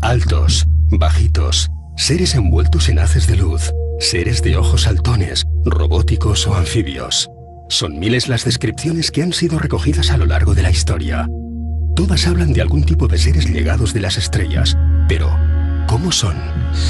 Altos, bajitos, seres envueltos en haces de luz, seres de ojos saltones, robóticos o anfibios. Son miles las descripciones que han sido recogidas a lo largo de la historia. Todas hablan de algún tipo de seres llegados de las estrellas, pero ¿cómo son?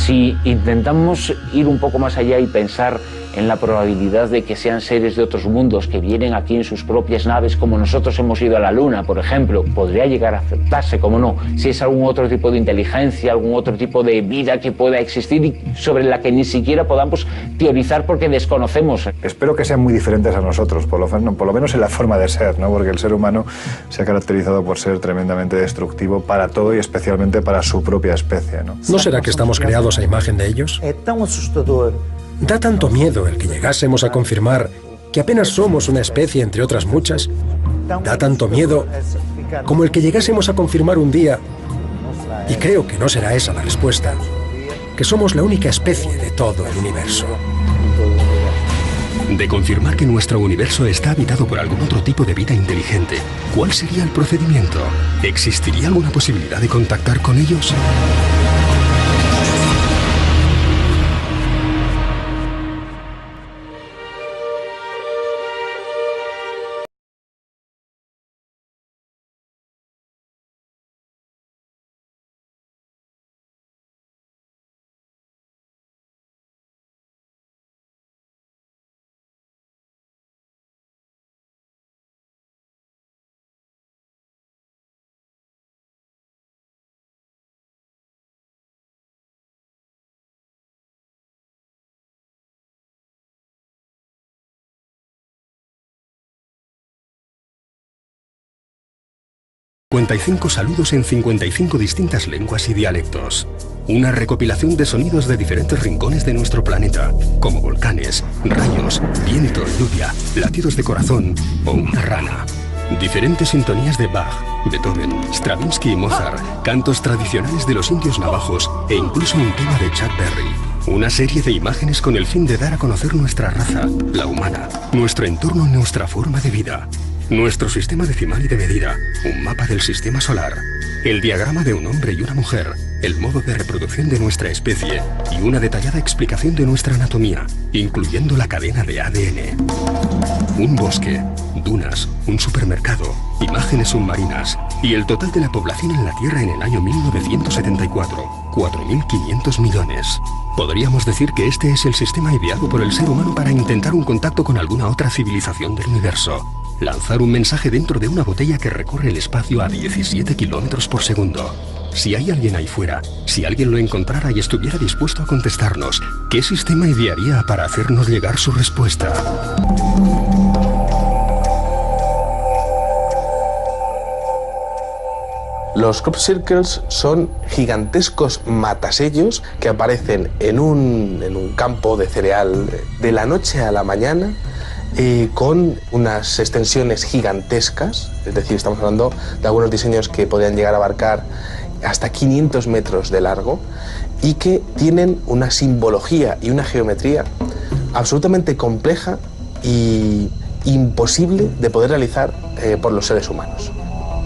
Si intentamos ir un poco más allá y pensar en la probabilidad de que sean seres de otros mundos que vienen aquí en sus propias naves, como nosotros hemos ido a la Luna, por ejemplo, podría llegar a aceptarse, como no, si es algún otro tipo de inteligencia, algún otro tipo de vida que pueda existir y sobre la que ni siquiera podamos teorizar porque desconocemos. Espero que sean muy diferentes a nosotros, por lo menos en la forma de ser, ¿no? Porque el ser humano se ha caracterizado por ser tremendamente destructivo para todo y especialmente para su propia especie, ¿no? ¿No será que estamos creados a imagen de ellos? Es tan asustador. Da tanto miedo el que llegásemos a confirmar que apenas somos una especie entre otras muchas. Da tanto miedo como el que llegásemos a confirmar un día, y creo que no será esa la respuesta, que somos la única especie de todo el universo. De confirmar que nuestro universo está habitado por algún otro tipo de vida inteligente, ¿cuál sería el procedimiento? ¿Existiría alguna posibilidad de contactar con ellos? ...55 saludos en 55 distintas lenguas y dialectos. Una recopilación de sonidos de diferentes rincones de nuestro planeta, como volcanes, rayos, viento, lluvia, latidos de corazón o una rana. Diferentes sintonías de Bach, Beethoven, Stravinsky y Mozart, cantos tradicionales de los indios navajos e incluso un tema de Chuck Berry. Una serie de imágenes con el fin de dar a conocer nuestra raza, la humana, nuestro entorno y nuestra forma de vida. Nuestro sistema decimal y de medida, un mapa del sistema solar, el diagrama de un hombre y una mujer, el modo de reproducción de nuestra especie y una detallada explicación de nuestra anatomía, incluyendo la cadena de ADN. Un bosque, dunas, un supermercado, imágenes submarinas y el total de la población en la Tierra en el año 1974, 4.500 millones. Podríamos decir que este es el sistema ideado por el ser humano para intentar un contacto con alguna otra civilización del universo. Lanzar un mensaje dentro de una botella que recorre el espacio a 17 kilómetros por segundo. Si hay alguien ahí fuera, si alguien lo encontrara y estuviera dispuesto a contestarnos, ¿qué sistema idearía para hacernos llegar su respuesta? Los crop circles son gigantescos matasellos que aparecen en un campo de cereal de la noche a la mañana, con unas extensiones gigantescas, es decir, estamos hablando de algunos diseños que podrían llegar a abarcar hasta 500 metros de largo y que tienen una simbología y una geometría absolutamente compleja y imposible de poder realizar por los seres humanos.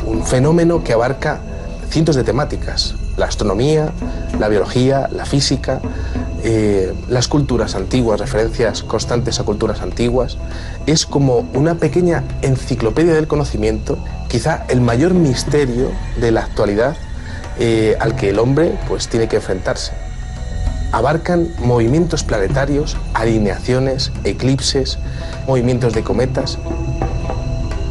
Un fenómeno que abarca cientos de temáticas: la astronomía, la biología, la física, las culturas antiguas, referencias constantes a culturas antiguas. Es como una pequeña enciclopedia del conocimiento, quizá el mayor misterio de la actualidad al que el hombre pues tiene que enfrentarse. Abarcan movimientos planetarios, alineaciones, eclipses, movimientos de cometas.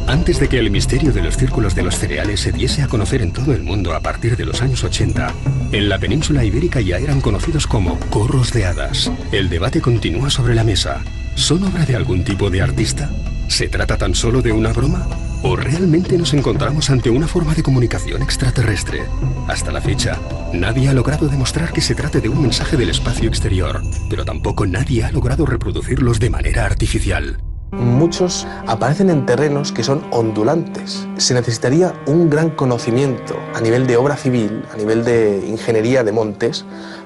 Antes de que el misterio de los círculos de los cereales se diese a conocer en todo el mundo a partir de los años 80, en la península ibérica ya eran conocidos como corros de hadas. El debate continúa sobre la mesa. ¿Son obra de algún tipo de artista? ¿Se trata tan solo de una broma? ¿O realmente nos encontramos ante una forma de comunicación extraterrestre? Hasta la fecha, nadie ha logrado demostrar que se trate de un mensaje del espacio exterior, pero tampoco nadie ha logrado reproducirlos de manera artificial. Muchos aparecen en terrenos que son ondulantes. Se necesitaría un gran conocimiento a nivel de obra civil, a nivel de ingeniería de montes,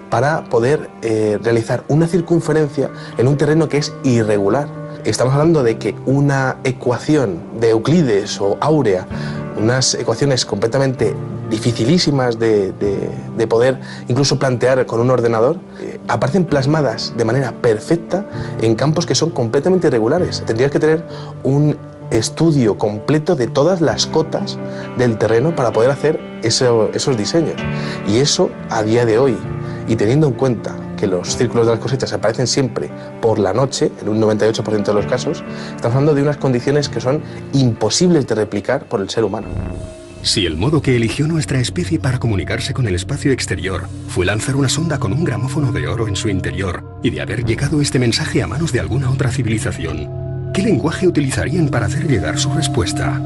para poder realizar una circunferencia en un terreno que es irregular. Estamos hablando de que una ecuación de Euclides o áurea unas ecuaciones completamente dificilísimas de poder incluso plantear con un ordenador, aparecen plasmadas de manera perfecta en campos que son completamente irregulares. Tendrías que tener un estudio completo de todas las cotas del terreno para poder hacer esos diseños. Y eso, a día de hoy, y teniendo en cuenta que los círculos de las cosechas aparecen siempre por la noche, en un 98% de los casos, estamos hablando de unas condiciones que son imposibles de replicar por el ser humano. Si el modo que eligió nuestra especie para comunicarse con el espacio exterior fue lanzar una sonda con un gramófono de oro en su interior, y de haber llegado este mensaje a manos de alguna otra civilización, ¿qué lenguaje utilizarían para hacer llegar su respuesta?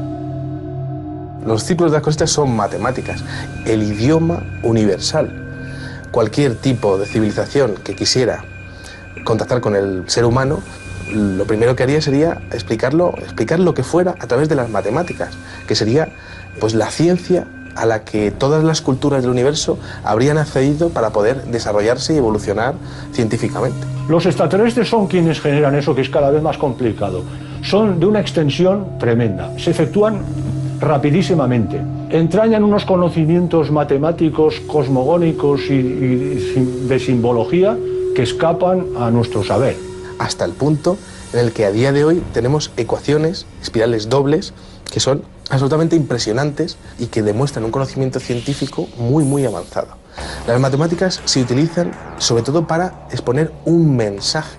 Los círculos de las cosechas son matemáticas, el idioma universal. Cualquier tipo de civilización que quisiera contactar con el ser humano, lo primero que haría sería explicar lo que fuera a través de las matemáticas, que sería pues la ciencia a la que todas las culturas del universo habrían accedido para poder desarrollarse y evolucionar científicamente. Los extraterrestres son quienes generan eso, que es cada vez más complicado. Son de una extensión tremenda, se efectúan rapidísimamente, entrañan unos conocimientos matemáticos, cosmogónicos y de simbología que escapan a nuestro saber. Hasta el punto en el que a día de hoy tenemos ecuaciones, espirales dobles, que son absolutamente impresionantes y que demuestran un conocimiento científico muy avanzado. Las matemáticas se utilizan sobre todo para exponer un mensaje.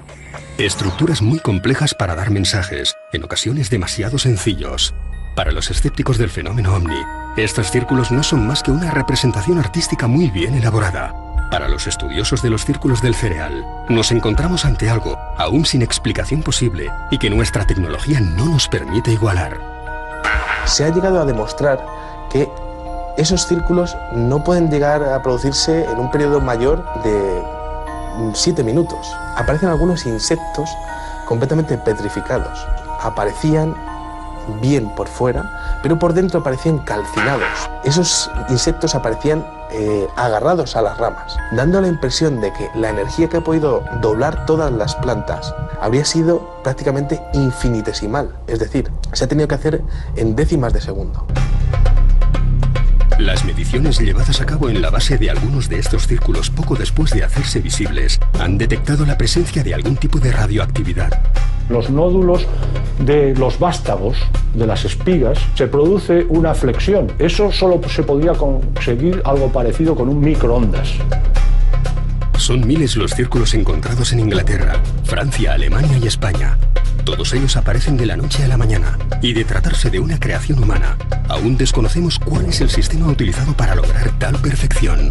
Estructuras muy complejas para dar mensajes, en ocasiones demasiado sencillos. Para los escépticos del fenómeno OVNI, estos círculos no son más que una representación artística muy bien elaborada. Para los estudiosos de los círculos del cereal, nos encontramos ante algo aún sin explicación posible y que nuestra tecnología no nos permite igualar. Se ha llegado a demostrar que esos círculos no pueden llegar a producirse en un periodo mayor de 7 minutos. Aparecen algunos insectos completamente petrificados. Aparecían bien por fuera, pero por dentro aparecían calcinados. Esos insectos aparecían agarrados a las ramas, dando la impresión de que la energía que ha podido doblar todas las plantas habría sido prácticamente infinitesimal, es decir, se ha tenido que hacer en décimas de segundo. Las mediciones llevadas a cabo en la base de algunos de estos círculos poco después de hacerse visibles han detectado la presencia de algún tipo de radioactividad. Los nódulos de los vástagos, de las espigas, se produce una flexión. Eso solo se podría conseguir algo parecido con un microondas. Son miles los círculos encontrados en Inglaterra, Francia, Alemania y España. Todos ellos aparecen de la noche a la mañana, y de tratarse de una creación humana, aún desconocemos cuál es el sistema utilizado para lograr tal perfección.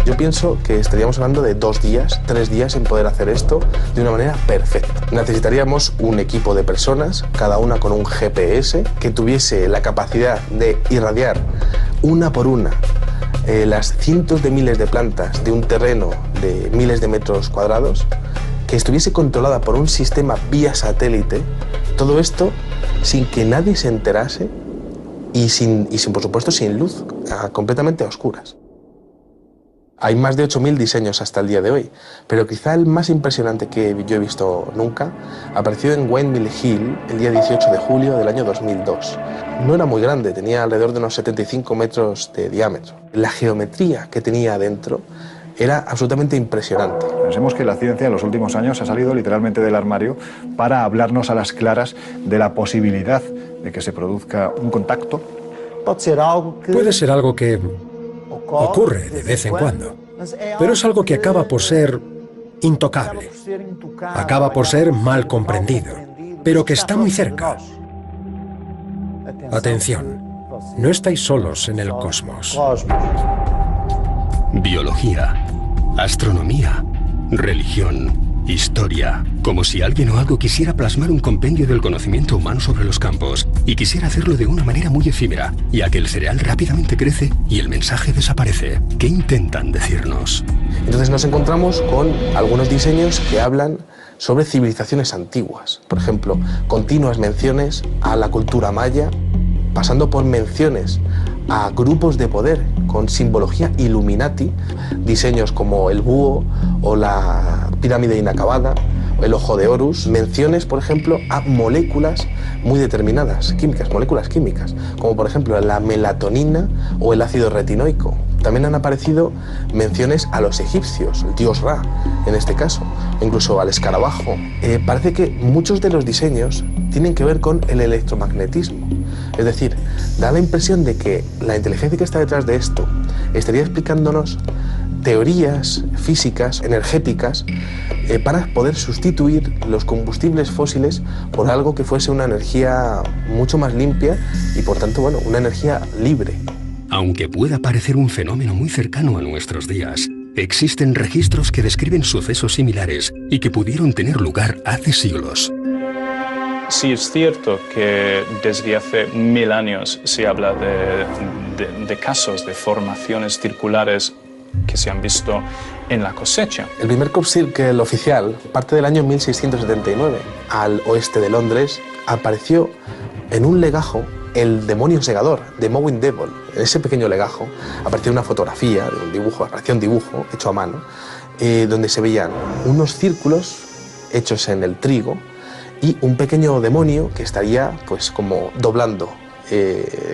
Yo pienso que estaríamos hablando de 2 días, 3 días en poder hacer esto de una manera perfecta. Necesitaríamos un equipo de personas, cada una con un GPS, que tuviese la capacidad de irradiar una por una las cientos de miles de plantas de un terreno de miles de metros cuadrados, que estuviese controlada por un sistema vía satélite, todo esto sin que nadie se enterase y sin por supuesto, sin luz, completamente a oscuras. Hay más de 8.000 diseños hasta el día de hoy, pero quizá el más impresionante que yo he visto nunca apareció en Windmill Hill el día 18 de julio del año 2002. No era muy grande, tenía alrededor de unos 75 metros de diámetro. La geometría que tenía adentro era absolutamente impresionante. Pensemos que la ciencia en los últimos años ha salido literalmente del armario para hablarnos a las claras de la posibilidad de que se produzca un contacto. Puede ser algo que ocurre de vez en cuando, pero es algo que acaba por ser intocable, acaba por ser mal comprendido, pero que está muy cerca. Atención, no estáis solos en el cosmos. Biología, astronomía, religión, historia. Como si alguien o algo quisiera plasmar un compendio del conocimiento humano sobre los campos y quisiera hacerlo de una manera muy efímera, ya que el cereal rápidamente crece y el mensaje desaparece. ¿Qué intentan decirnos? Entonces nos encontramos con algunos diseños que hablan sobre civilizaciones antiguas. Por ejemplo, continuas menciones a la cultura maya, pasando por menciones a grupos de poder con simbología Illuminati, diseños como el búho o la pirámide inacabada el ojo de Horus, menciones, por ejemplo, a moléculas muy determinadas, químicas, moléculas químicas, como por ejemplo la melatonina o el ácido retinoico. También han aparecido menciones a los egipcios, el dios Ra, en este caso, incluso al escarabajo. Parece que muchos de los diseños tienen que ver con el electromagnetismo. Es decir, da la impresión de que la inteligencia que está detrás de esto estaría explicándonos teorías físicas, energéticas, para poder sustituir los combustibles fósiles por algo que fuese una energía mucho más limpia y, por tanto, bueno, una energía libre. Aunque pueda parecer un fenómeno muy cercano a nuestros días, existen registros que describen sucesos similares y que pudieron tener lugar hace siglos. Sí es cierto que desde hace 1000 años se habla de casos de formaciones circulares que se han visto en la cosecha. El primer crop circle oficial parte del año 1679. Al oeste de Londres apareció en un legajo el demonio segador de Mowin Devil. En ese pequeño legajo apareció una fotografía de un dibujo, apareció un dibujo hecho a mano, donde se veían unos círculos hechos en el trigo y un pequeño demonio que estaría pues como doblando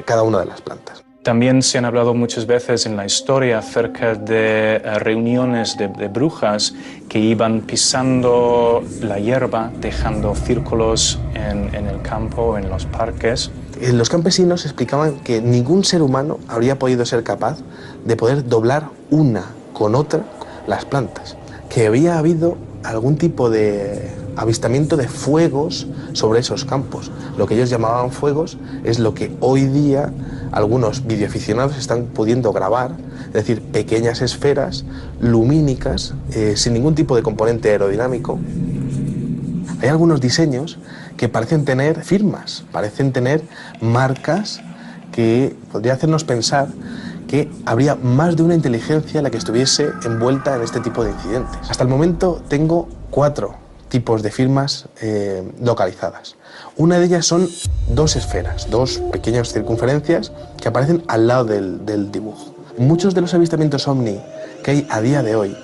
cada una de las plantas. También se han hablado muchas veces en la historia acerca de reuniones de brujas que iban pisando la hierba, dejando círculos en el campo, en los parques. Los campesinos explicaban que ningún ser humano habría podido ser capaz de poder doblar una con otra las plantas, que había habido algún tipo de avistamiento de fuegos sobre esos campos. Lo que ellos llamaban fuegos es lo que hoy día algunos videoaficionados están pudiendo grabar, es decir, pequeñas esferas lumínicas sin ningún tipo de componente aerodinámico. Hay algunos diseños que parecen tener firmas, parecen tener marcas que podría hacernos pensar que habría más de una inteligencia la que estuviese envuelta en este tipo de incidentes. Hasta el momento tengo 4 tipos de firmas localizadas. Una de ellas son 2 esferas, 2 pequeñas circunferencias que aparecen al lado del dibujo. Muchos de los avistamientos ovni que hay a día de hoy,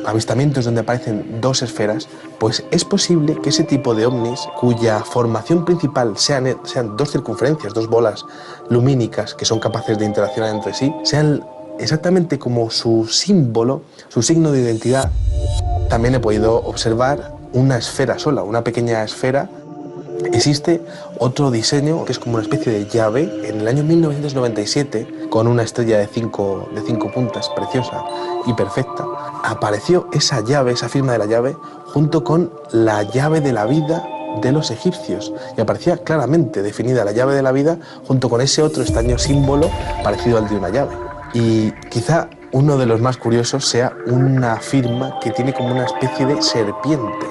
avistamientos donde aparecen 2 esferas, pues es posible que ese tipo de ovnis, cuya formación principal sean 2 circunferencias, 2 bolas lumínicas que son capaces de interaccionar entre sí, sean exactamente como su símbolo, su signo de identidad. También he podido observar una esfera sola, una pequeña esfera. Existe otro diseño que es como una especie de llave. En el año 1997, con una estrella de 5 puntas preciosa y perfecta, apareció esa llave, esa firma de la llave, junto con la llave de la vida de los egipcios. Y aparecía claramente definida la llave de la vida junto con ese otro extraño símbolo parecido al de una llave. Y quizá uno de los más curiosos sea una firma que tiene como una especie de serpiente.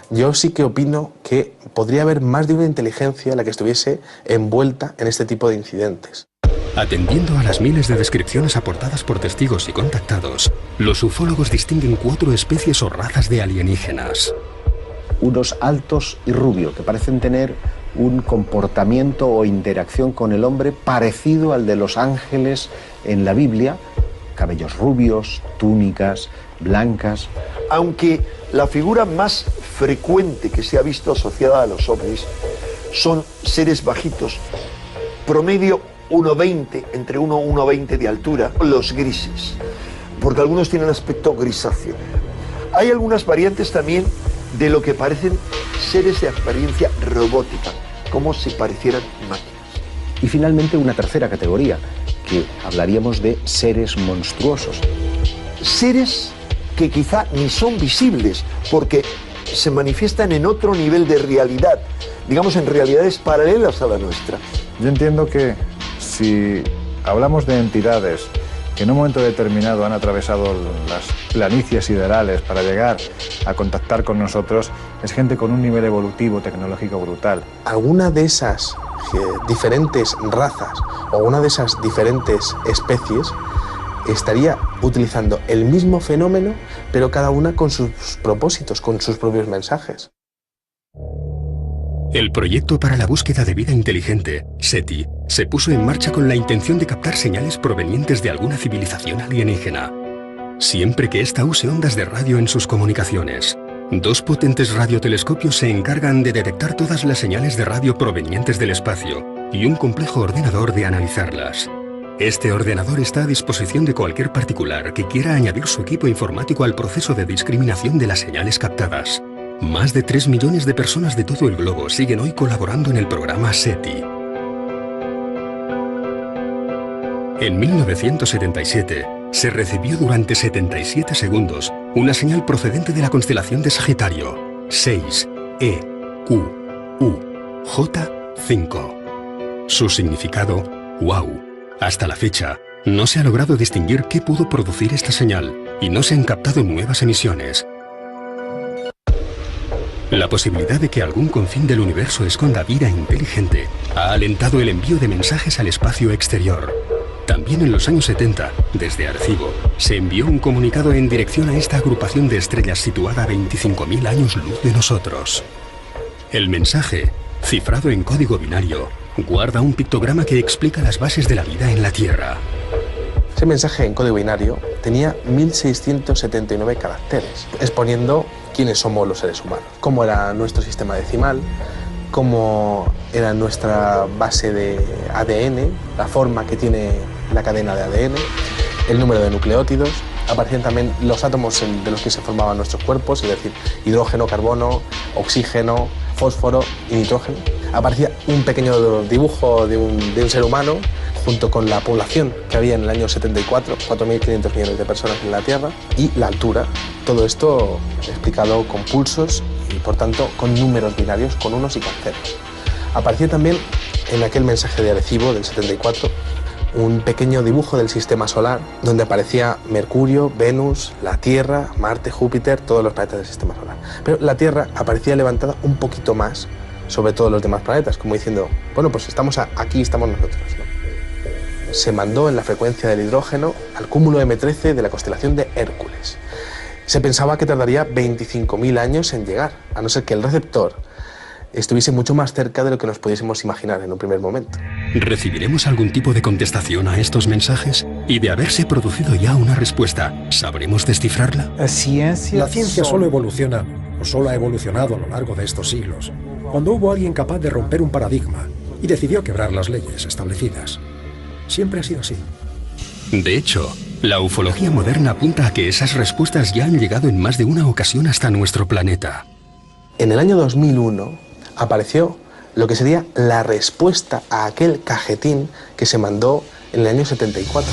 Yo sí que opino que podría haber más de una inteligencia la que estuviese envuelta en este tipo de incidentes. Atendiendo a las miles de descripciones aportadas por testigos y contactados, los ufólogos distinguen 4 especies o razas de alienígenas. Unos altos y rubios, que parecen tener un comportamiento o interacción con el hombre parecido al de los ángeles en la Biblia, cabellos rubios, túnicas blancas. Aunque la figura más frecuente que se ha visto asociada a los ovnis son seres bajitos, promedio 1,20, entre 1 y 1,20 de altura, los grises, porque algunos tienen aspecto grisáceo. Hay algunas variantes también de lo que parecen seres de apariencia robótica, como si parecieran máquinas. Y finalmente una tercera categoría, que hablaríamos de seres monstruosos. Seres que quizá ni son visibles, porque se manifiestan en otro nivel de realidad, digamos en realidades paralelas a la nuestra. Yo entiendo que si hablamos de entidades que en un momento determinado han atravesado las planicies siderales para llegar a contactar con nosotros, es gente con un nivel evolutivo tecnológico brutal. Alguna de esas diferentes razas o una de esas diferentes especies estaría utilizando el mismo fenómeno, pero cada una con sus propósitos, con sus propios mensajes. El proyecto para la búsqueda de vida inteligente, SETI, se puso en marcha con la intención de captar señales provenientes de alguna civilización alienígena, siempre que ésta use ondas de radio en sus comunicaciones. 2 potentes radiotelescopios se encargan de detectar todas las señales de radio provenientes del espacio y un complejo ordenador de analizarlas. Este ordenador está a disposición de cualquier particular que quiera añadir su equipo informático al proceso de discriminación de las señales captadas. Más de 3 millones de personas de todo el globo siguen hoy colaborando en el programa SETI. En 1977, se recibió durante 77 segundos una señal procedente de la constelación de Sagitario, 6 EQUJ5. Su significado, wow. Hasta la fecha, no se ha logrado distinguir qué pudo producir esta señal y no se han captado nuevas emisiones. La posibilidad de que algún confín del universo esconda vida inteligente ha alentado el envío de mensajes al espacio exterior. También en los años 70, desde Arecibo, se envió un comunicado en dirección a esta agrupación de estrellas situada a 25.000 años luz de nosotros. El mensaje, cifrado en código binario, guarda un pictograma que explica las bases de la vida en la Tierra. Ese mensaje en código binario tenía 1679 caracteres, exponiendo quiénes somos los seres humanos, cómo era nuestro sistema decimal, cómo era nuestra base de ADN, la forma que tiene la cadena de ADN, el número de nucleótidos. Aparecían también los átomos de los que se formaban nuestros cuerpos, es decir, hidrógeno, carbono, oxígeno, fósforo y nitrógeno. Aparecía un pequeño dibujo de un ser humano junto con la población que había en el año 74, 4.500 millones de personas en la Tierra, y la altura. Todo esto explicado con pulsos y, por tanto, con números binarios, con unos y con ceros. Aparecía también en aquel mensaje de Arecibo del 74 un pequeño dibujo del sistema solar donde aparecía Mercurio, Venus, la Tierra, Marte, Júpiter, todos los planetas del sistema solar. Pero la Tierra aparecía levantada un poquito más sobre todos los demás planetas, como diciendo, bueno, pues estamos aquí, estamos nosotros, ¿no? Se mandó en la frecuencia del hidrógeno al cúmulo M13 de la constelación de Hércules. Se pensaba que tardaría 25.000 años en llegar, a no ser que el receptor estuviese mucho más cerca de lo que nos pudiésemos imaginar en un primer momento. ¿Recibiremos algún tipo de contestación a estos mensajes? Y de haberse producido ya una respuesta, ¿sabremos descifrarla? La ciencia solo evoluciona, o solo ha evolucionado a lo largo de estos siglos, cuando hubo alguien capaz de romper un paradigma y decidió quebrar las leyes establecidas. Siempre ha sido así. De hecho, la ufología moderna apunta a que esas respuestas ya han llegado en más de una ocasión hasta nuestro planeta. En el año 2001 apareció lo que sería la respuesta a aquel cajetín que se mandó en el año 74.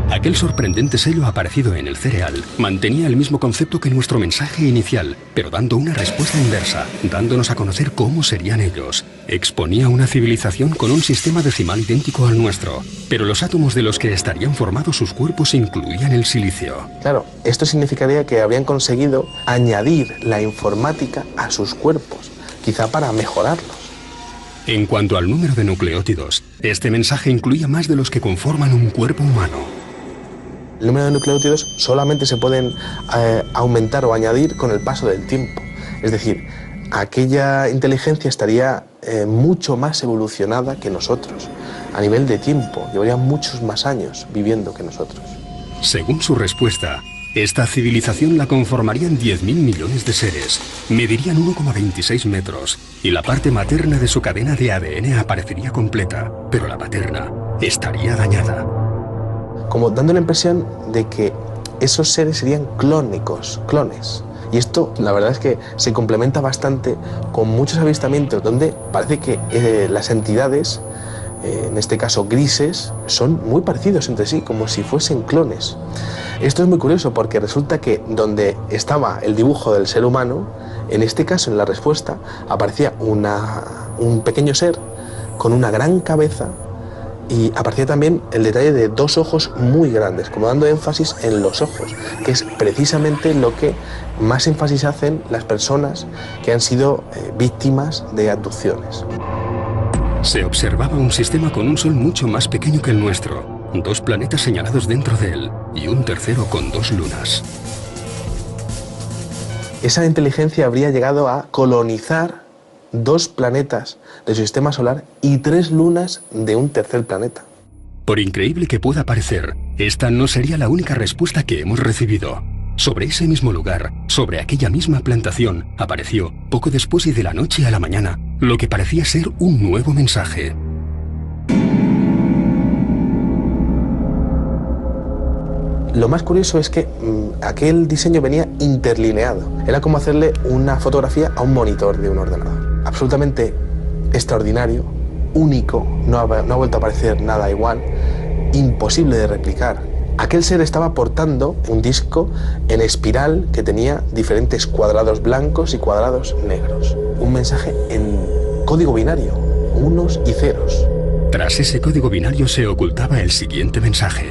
Aquel sorprendente sello aparecido en el cereal mantenía el mismo concepto que nuestro mensaje inicial, pero dando una respuesta inversa, dándonos a conocer cómo serían ellos. Exponía una civilización con un sistema decimal idéntico al nuestro, pero los átomos de los que estarían formados sus cuerpos incluían el silicio. Claro, esto significaría que habrían conseguido añadir la informática a sus cuerpos, quizá para mejorarlos. En cuanto al número de nucleótidos, este mensaje incluía más de los que conforman un cuerpo humano. El número de nucleótidos solamente se pueden aumentar o añadir con el paso del tiempo. Es decir, aquella inteligencia estaría mucho más evolucionada que nosotros. A nivel de tiempo, llevaría muchos más años viviendo que nosotros. Según su respuesta, esta civilización la conformarían 10.000 millones de seres, medirían 1,26 metros, y la parte materna de su cadena de ADN aparecería completa, pero la paterna estaría dañada. Como dando la impresión de que esos seres serían clónicos, clones. Y esto, la verdad es que se complementa bastante con muchos avistamientos donde parece que las entidades, en este caso grises, son muy parecidos entre sí, como si fuesen clones. Esto es muy curioso porque resulta que donde estaba el dibujo del ser humano, en este caso, en la respuesta, aparecía un pequeño ser con una gran cabeza. Y aparecía también el detalle de 2 ojos muy grandes, como dando énfasis en los ojos, que es precisamente lo que más énfasis hacen las personas que han sido víctimas de abducciones. Se observaba un sistema con un sol mucho más pequeño que el nuestro, 2 planetas señalados dentro de él y un tercero con 2 lunas. Esa inteligencia habría llegado a colonizar 2 planetas de su sistema solar y 3 lunas de un tercer planeta. Por increíble que pueda parecer, esta no sería la única respuesta que hemos recibido. Sobre ese mismo lugar, sobre aquella misma plantación, apareció, poco después y de la noche a la mañana, lo que parecía ser un nuevo mensaje. Lo más curioso es que aquel diseño venía interlineado. Era como hacerle una fotografía a un monitor de un ordenador. Absolutamente extraordinario, único, no ha vuelto a aparecer nada igual, imposible de replicar. Aquel ser estaba portando un disco en espiral que tenía diferentes cuadrados blancos y cuadrados negros. Un mensaje en código binario, unos y ceros. Tras ese código binario se ocultaba el siguiente mensaje.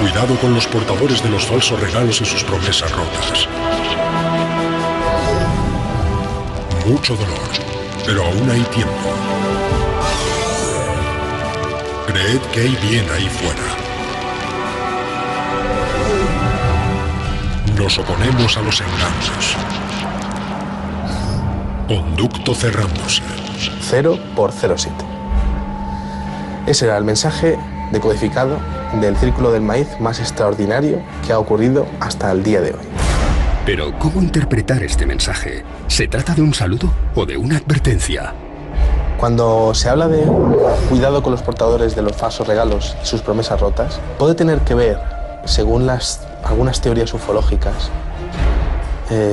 Cuidado con los portadores de los falsos regalos y sus promesas rotas. Mucho dolor, pero aún hay tiempo. Creed que hay bien ahí fuera. Nos oponemos a los engaños. Conducto cerrándose. 0 por 07. Ese era el mensaje decodificado del Círculo del Maíz más extraordinario que ha ocurrido hasta el día de hoy. Pero, ¿cómo interpretar este mensaje? ¿Se trata de un saludo o de una advertencia? Cuando se habla de cuidado con los portadores de los falsos regalos y sus promesas rotas, puede tener que ver, según algunas teorías ufológicas,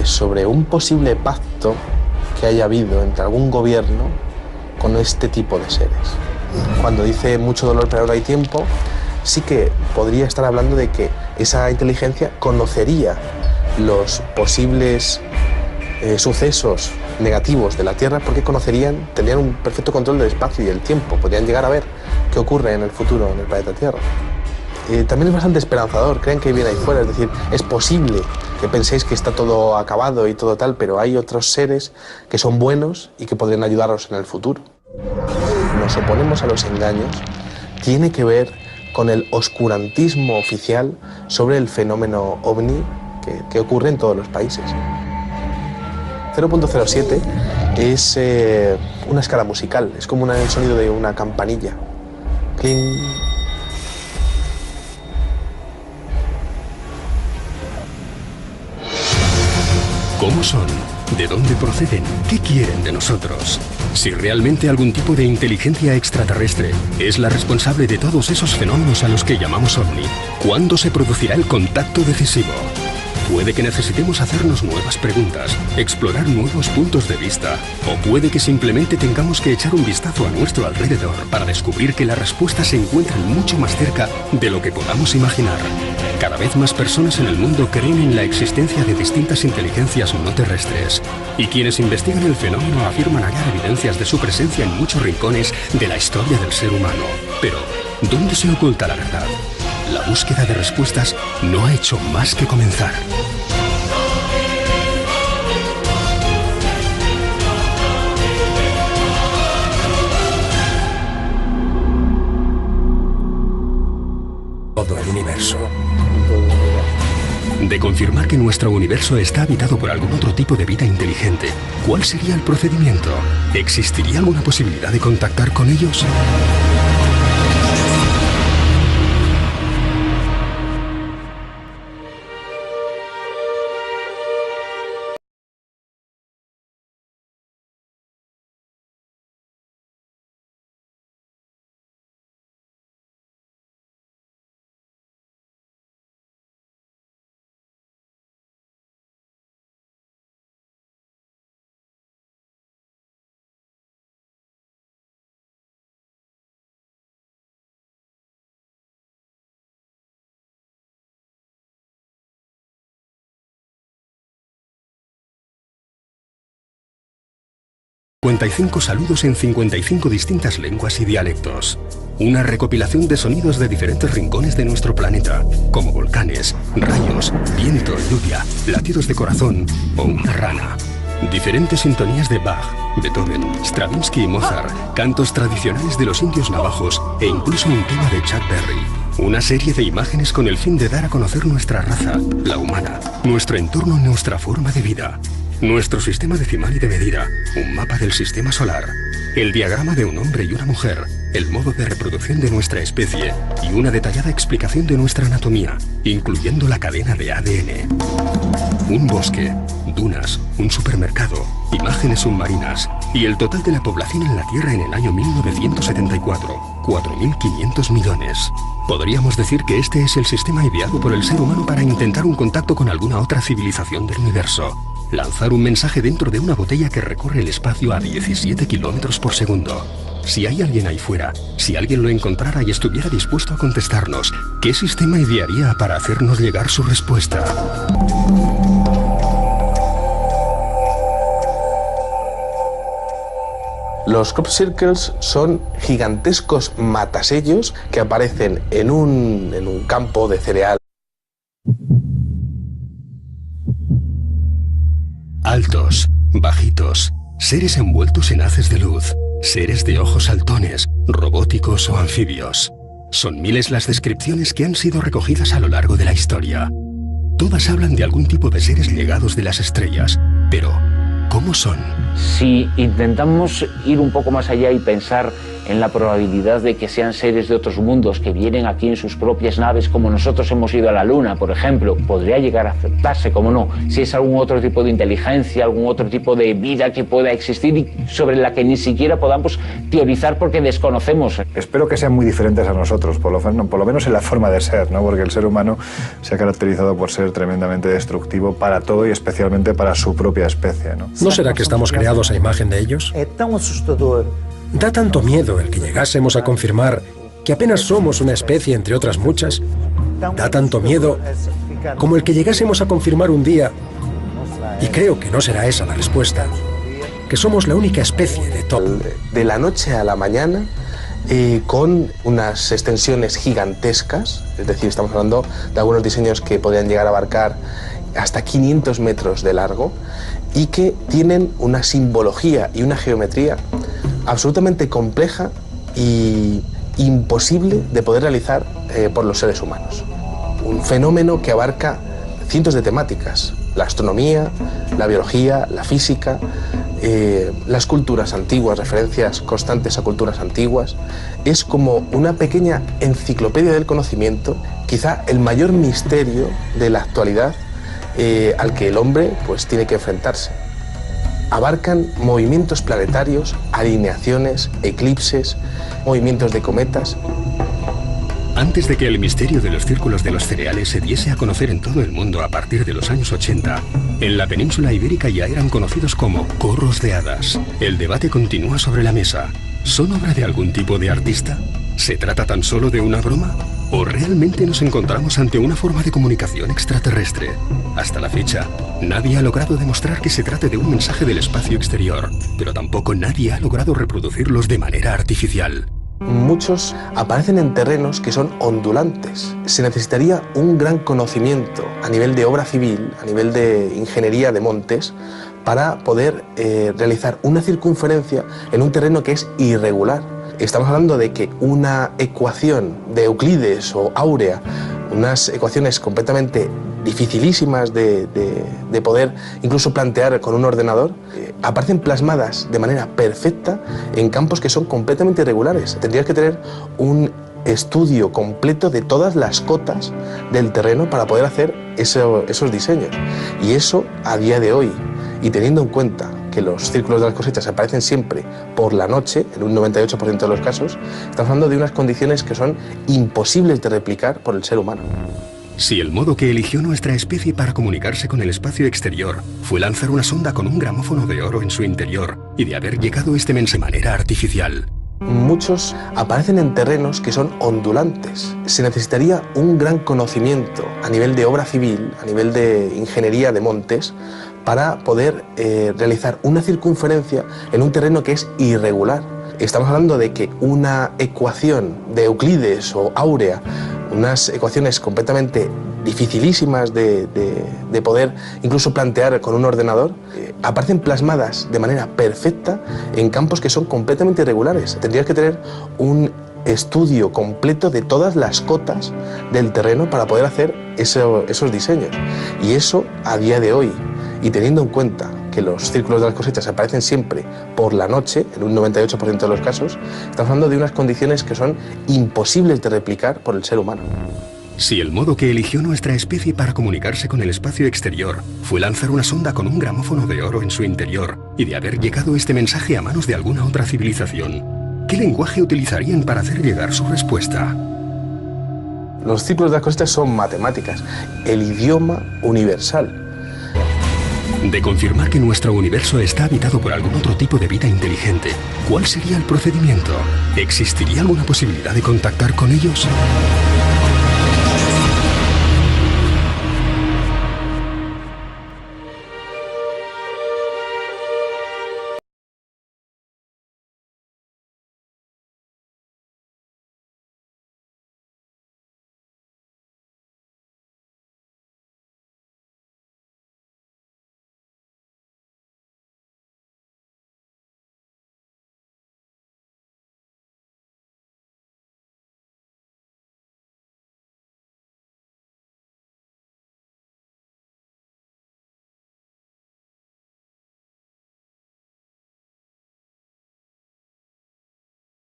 sobre un posible pacto que haya habido entre algún gobierno con este tipo de seres. Cuando dice mucho dolor pero ahora hay tiempo, sí que podría estar hablando de que esa inteligencia conocería los posibles sucesos negativos de la Tierra porque tendrían un perfecto control del espacio y del tiempo, podrían llegar a ver qué ocurre en el futuro en el planeta Tierra. También es bastante esperanzador, creen que hay bien ahí fuera, es decir, es posible que penséis que está todo acabado y todo tal, pero hay otros seres que son buenos y que podrían ayudaros en el futuro. Nos oponemos a los engaños, tiene que ver con el oscurantismo oficial sobre el fenómeno OVNI que ocurre en todos los países. 0.07 es una escala musical, es como el sonido de una campanilla. Cling. ¿Cómo son? ¿De dónde proceden? ¿Qué quieren de nosotros? Si realmente algún tipo de inteligencia extraterrestre es la responsable de todos esos fenómenos a los que llamamos OVNI, ¿cuándo se producirá el contacto decisivo? Puede que necesitemos hacernos nuevas preguntas, explorar nuevos puntos de vista, o puede que simplemente tengamos que echar un vistazo a nuestro alrededor para descubrir que las respuestas se encuentran mucho más cerca de lo que podamos imaginar. Cada vez más personas en el mundo creen en la existencia de distintas inteligencias no terrestres, y quienes investigan el fenómeno afirman hallar evidencias de su presencia en muchos rincones de la historia del ser humano. Pero, ¿dónde se oculta la verdad? La búsqueda de respuestas no ha hecho más que comenzar. Todo el universo. De confirmar que nuestro universo está habitado por algún otro tipo de vida inteligente, ¿cuál sería el procedimiento? ¿Existiría alguna posibilidad de contactar con ellos? ...55 saludos en 55 distintas lenguas y dialectos. Una recopilación de sonidos de diferentes rincones de nuestro planeta, como volcanes, rayos, viento, lluvia, latidos de corazón o una rana. Diferentes sintonías de Bach, Beethoven, Stravinsky y Mozart, cantos tradicionales de los indios navajos e incluso un tema de Chuck Berry. Una serie de imágenes con el fin de dar a conocer nuestra raza, la humana, nuestro entorno, nuestra forma de vida, nuestro sistema decimal y de medida, un mapa del sistema solar, el diagrama de un hombre y una mujer, el modo de reproducción de nuestra especie y una detallada explicación de nuestra anatomía, incluyendo la cadena de ADN. Un bosque, dunas, un supermercado, imágenes submarinas y el total de la población en la Tierra en el año 1974, 4.500 millones. Podríamos decir que este es el sistema ideado por el ser humano para intentar un contacto con alguna otra civilización del universo. Lanzar un mensaje dentro de una botella que recorre el espacio a 17 kilómetros por segundo. Si hay alguien ahí fuera, si alguien lo encontrara y estuviera dispuesto a contestarnos, ¿qué sistema idearía para hacernos llegar su respuesta? Los crop circles son gigantescos matasellos que aparecen en un campo de cereal. Altos, bajitos, seres envueltos en haces de luz, seres de ojos saltones, robóticos o anfibios. Son miles las descripciones que han sido recogidas a lo largo de la historia. Todas hablan de algún tipo de seres llegados de las estrellas, pero ¿cómo son? Si intentamos ir un poco más allá y pensar en la probabilidad de que sean seres de otros mundos que vienen aquí en sus propias naves, como nosotros hemos ido a la Luna, por ejemplo, podría llegar a aceptarse, como no, si es algún otro tipo de inteligencia, algún otro tipo de vida que pueda existir y sobre la que ni siquiera podamos teorizar porque desconocemos. Espero que sean muy diferentes a nosotros, por lo menos en la forma de ser, ¿no? Porque el ser humano se ha caracterizado por ser tremendamente destructivo para todo y especialmente para su propia especie, ¿no? ¿No será que estamos creados a imagen de ellos? Da tanto miedo el que llegásemos a confirmar que apenas somos una especie entre otras muchas. Da tanto miedo como el que llegásemos a confirmar un día, y creo que no será esa la respuesta, que somos la única especie de todo. De la noche a la mañana, con unas extensiones gigantescas, es decir, estamos hablando de algunos diseños que podrían llegar a abarcar hasta 500 metros de largo y que tienen una simbología y una geometría absolutamente compleja y imposible de poder realizar por los seres humanos. Un fenómeno que abarca cientos de temáticas: la astronomía, la biología, la física, las culturas antiguas, referencias constantes a culturas antiguas. Es como una pequeña enciclopedia del conocimiento, quizá el mayor misterio de la actualidad al que el hombre pues tiene que enfrentarse. Abarcan movimientos planetarios, alineaciones, eclipses, movimientos de cometas. Antes de que el misterio de los círculos de los cereales se diese a conocer en todo el mundo a partir de los años 80, en la península ibérica ya eran conocidos como corros de hadas. El debate continúa sobre la mesa. ¿Son obra de algún tipo de artista? ¿Se trata tan solo de una broma? ¿O realmente nos encontramos ante una forma de comunicación extraterrestre? Hasta la fecha, nadie ha logrado demostrar que se trate de un mensaje del espacio exterior, pero tampoco nadie ha logrado reproducirlos de manera artificial. Muchos aparecen en terrenos que son ondulantes. Se necesitaría un gran conocimiento a nivel de obra civil, a nivel de ingeniería de montes, para poder realizar una circunferencia en un terreno que es irregular. Estamos hablando de que una ecuación de Euclides o áurea, unas ecuaciones completamente dificilísimas de poder incluso plantear con un ordenador, aparecen plasmadas de manera perfecta en campos que son completamente irregulares. Tendrías que tener un estudio completo de todas las cotas del terreno para poder hacer esos diseños. Y eso, a día de hoy, y teniendo en cuenta que los círculos de las cosechas aparecen siempre por la noche, en un 98% de los casos, estamos hablando de unas condiciones que son imposibles de replicar por el ser humano. Si el modo que eligió nuestra especie para comunicarse con el espacio exterior fue lanzar una sonda con un gramófono de oro en su interior y de haber llegado este mensaje de manera artificial. Muchos aparecen en terrenos que son ondulantes. Se necesitaría un gran conocimiento a nivel de obra civil, a nivel de ingeniería de montes, para poder realizar una circunferencia en un terreno que es irregular. Estamos hablando de que una ecuación de Euclides o áurea, unas ecuaciones completamente dificilísimas de poder incluso plantear con un ordenador, aparecen plasmadas de manera perfecta en campos que son completamente irregulares. Tendrías que tener un estudio completo de todas las cotas del terreno para poder hacer esos diseños. Y eso, a día de hoy, y teniendo en cuenta que los círculos de las cosechas aparecen siempre por la noche, en un 98% de los casos, estamos hablando de unas condiciones que son imposibles de replicar por el ser humano. Si el modo que eligió nuestra especie para comunicarse con el espacio exterior fue lanzar una sonda con un gramófono de oro en su interior y de haber llegado este mensaje a manos de alguna otra civilización, ¿qué lenguaje utilizarían para hacer llegar su respuesta? Los círculos de las cosechas son matemáticas, el idioma universal. De confirmar que nuestro universo está habitado por algún otro tipo de vida inteligente, ¿cuál sería el procedimiento? ¿Existiría alguna posibilidad de contactar con ellos?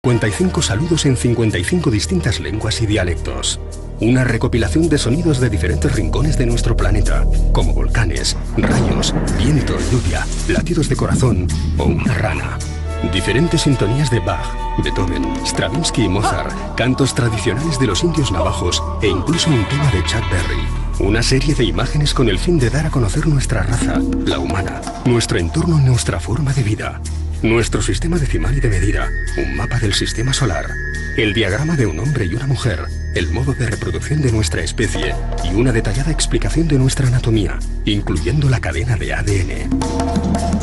...55 saludos en 55 distintas lenguas y dialectos. Una recopilación de sonidos de diferentes rincones de nuestro planeta, como volcanes, rayos, viento, lluvia, latidos de corazón o una rana. Diferentes sintonías de Bach, Beethoven, Stravinsky y Mozart, cantos tradicionales de los indios navajos e incluso un tema de Chuck Berry. Una serie de imágenes con el fin de dar a conocer nuestra raza, la humana, nuestro entorno y nuestra forma de vida. Nuestro sistema decimal y de medida, un mapa del sistema solar, el diagrama de un hombre y una mujer, el modo de reproducción de nuestra especie y una detallada explicación de nuestra anatomía, incluyendo la cadena de ADN.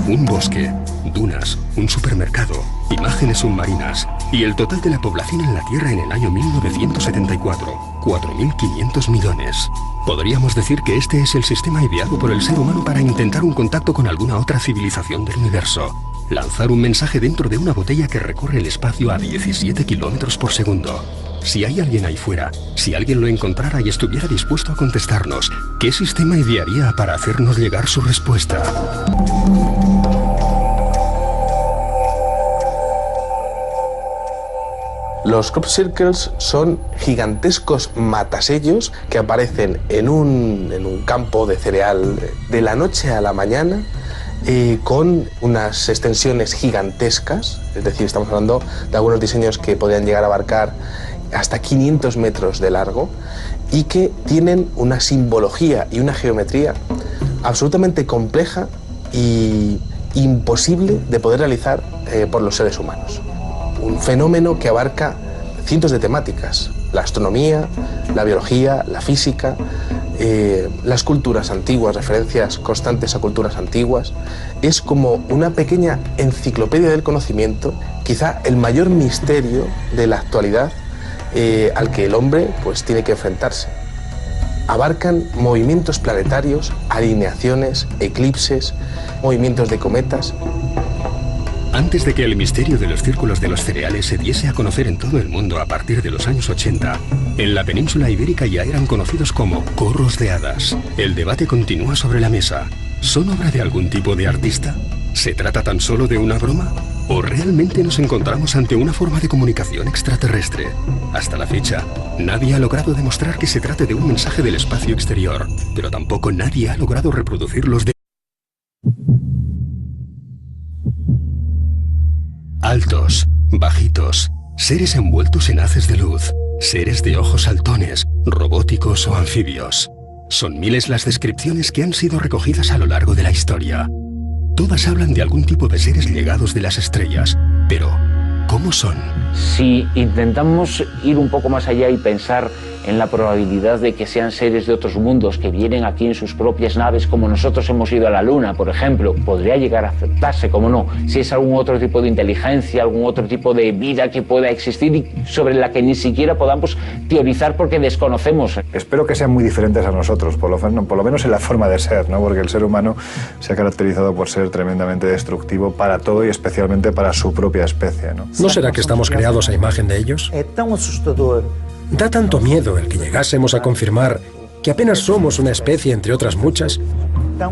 Un bosque, dunas, un supermercado, imágenes submarinas y el total de la población en la Tierra en el año 1974, 4.500 millones. Podríamos decir que este es el sistema ideado por el ser humano para intentar un contacto con alguna otra civilización del universo. Lanzar un mensaje dentro de una botella que recorre el espacio a 17 kilómetros por segundo. Si hay alguien ahí fuera, si alguien lo encontrara y estuviera dispuesto a contestarnos, ¿qué sistema idearía para hacernos llegar su respuesta? Los crop circles son gigantescos matasellos que aparecen en un campo de cereal de la noche a la mañana, con unas extensiones gigantescas, es decir, estamos hablando de algunos diseños que podrían llegar a abarcar hasta 500 metros de largo y que tienen una simbología y una geometría absolutamente compleja y imposible de poder realizar por los seres humanos. Un fenómeno que abarca cientos de temáticas: la astronomía, la biología, la física, las culturas antiguas, referencias constantes a culturas antiguas. Es como una pequeña enciclopedia del conocimiento, quizá el mayor misterio de la actualidad al que el hombre pues tiene que enfrentarse. Abarcan movimientos planetarios, alineaciones, eclipses, movimientos de cometas. Antes de que el misterio de los círculos de los cereales se diese a conocer en todo el mundo a partir de los años 80, en la península ibérica ya eran conocidos como corros de hadas. El debate continúa sobre la mesa. ¿Son obra de algún tipo de artista? ¿Se trata tan solo de una broma? ¿O realmente nos encontramos ante una forma de comunicación extraterrestre? Hasta la fecha, nadie ha logrado demostrar que se trate de un mensaje del espacio exterior, pero tampoco nadie ha logrado reproducir los de... Altos, bajitos, seres envueltos en haces de luz, seres de ojos saltones, robóticos o anfibios. Son miles las descripciones que han sido recogidas a lo largo de la historia. Todas hablan de algún tipo de seres llegados de las estrellas, pero ¿cómo son? Si intentamos ir un poco más allá y pensar en la probabilidad de que sean seres de otros mundos que vienen aquí en sus propias naves, como nosotros hemos ido a la Luna, por ejemplo, podría llegar a aceptarse, como no, si es algún otro tipo de inteligencia, algún otro tipo de vida que pueda existir y sobre la que ni siquiera podamos teorizar porque desconocemos. Espero que sean muy diferentes a nosotros, por lo menos en la forma de ser, ¿no? Porque el ser humano se ha caracterizado por ser tremendamente destructivo para todo y especialmente para su propia especie, ¿no? ¿No será que estamos creados a imagen de ellos? Da tanto miedo el que llegásemos a confirmar que apenas somos una especie entre otras muchas.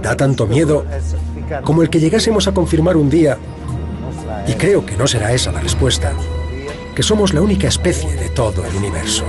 Da tanto miedo como el que llegásemos a confirmar un día, y creo que no será esa la respuesta, que somos la única especie de todo el universo.